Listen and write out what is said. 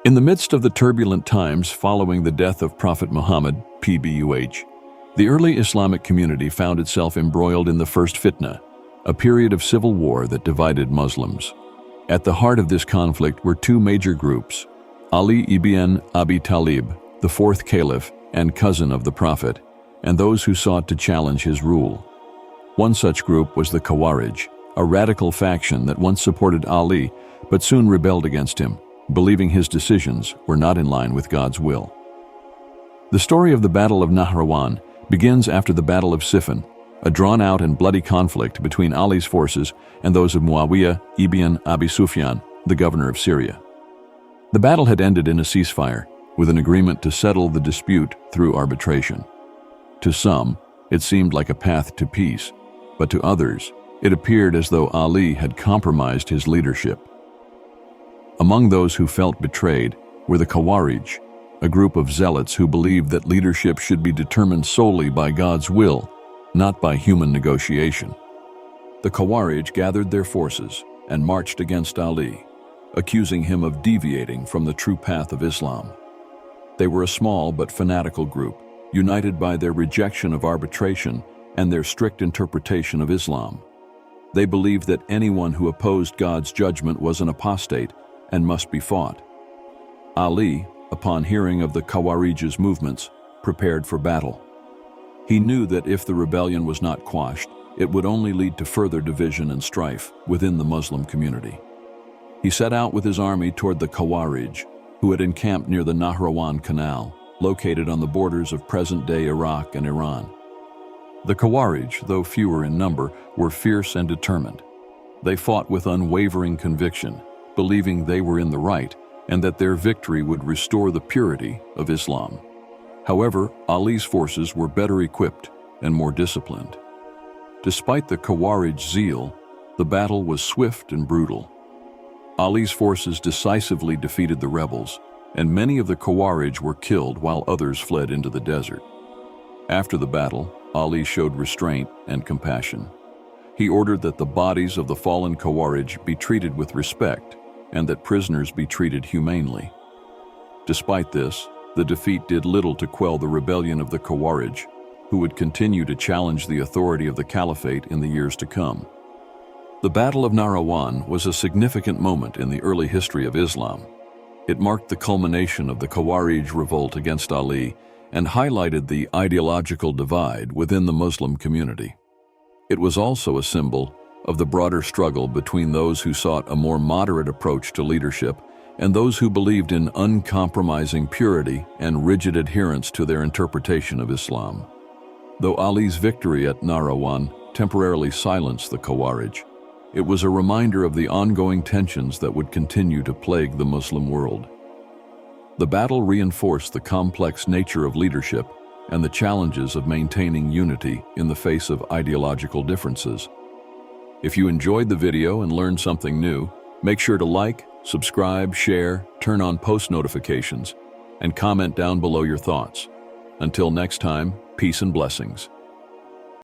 In the midst of the turbulent times following the death of Prophet Muhammad, PBUH, the early Islamic community found itself embroiled in the first fitna, a period of civil war that divided Muslims. At the heart of this conflict were two major groups: Ali ibn Abi Talib, the fourth caliph and cousin of the Prophet, and those who sought to challenge his rule. One such group was the Khawarij, a radical faction that once supported Ali but soon rebelled against him, believing his decisions were not in line with God's will. The story of the Battle of Nahrawan begins after the Battle of Siffin, a drawn-out and bloody conflict between Ali's forces and those of Muawiyah ibn Abi Sufyan, the governor of Syria. The battle had ended in a ceasefire, with an agreement to settle the dispute through arbitration. To some, it seemed like a path to peace, but to others, it appeared as though Ali had compromised his leadership. Among those who felt betrayed were the Khawarij, a group of zealots who believed that leadership should be determined solely by God's will, not by human negotiation. The Khawarij gathered their forces and marched against Ali, accusing him of deviating from the true path of Islam. They were a small but fanatical group, united by their rejection of arbitration and their strict interpretation of Islam. They believed that anyone who opposed God's judgment was an apostate and must be fought. Ali, upon hearing of the Khawarij's movements, prepared for battle. He knew that if the rebellion was not quashed, it would only lead to further division and strife within the Muslim community. He set out with his army toward the Khawarij, who had encamped near the Nahrawan Canal, located on the borders of present-day Iraq and Iran. The Khawarij, though fewer in number, were fierce and determined. They fought with unwavering conviction, believing they were in the right and that their victory would restore the purity of Islam. However, Ali's forces were better equipped and more disciplined. Despite the Khawarij zeal, the battle was swift and brutal. Ali's forces decisively defeated the rebels, and many of the Khawarij were killed while others fled into the desert. After the battle, Ali showed restraint and compassion. He ordered that the bodies of the fallen Khawarij be treated with respect and that prisoners be treated humanely. Despite this, the defeat did little to quell the rebellion of the Khawarij, who would continue to challenge the authority of the caliphate in the years to come. The Battle of Nahrawan was a significant moment in the early history of Islam. It marked the culmination of the Khawarij revolt against Ali and highlighted the ideological divide within the Muslim community. It was also a symbol of the broader struggle between those who sought a more moderate approach to leadership and those who believed in uncompromising purity and rigid adherence to their interpretation of Islam. Though Ali's victory at Nahrawan temporarily silenced the Khawarij, it was a reminder of the ongoing tensions that would continue to plague the Muslim world. The battle reinforced the complex nature of leadership and the challenges of maintaining unity in the face of ideological differences. If you enjoyed the video and learned something new, make sure to like, subscribe, share, turn on post notifications, and comment down below your thoughts. Until next time, peace and blessings.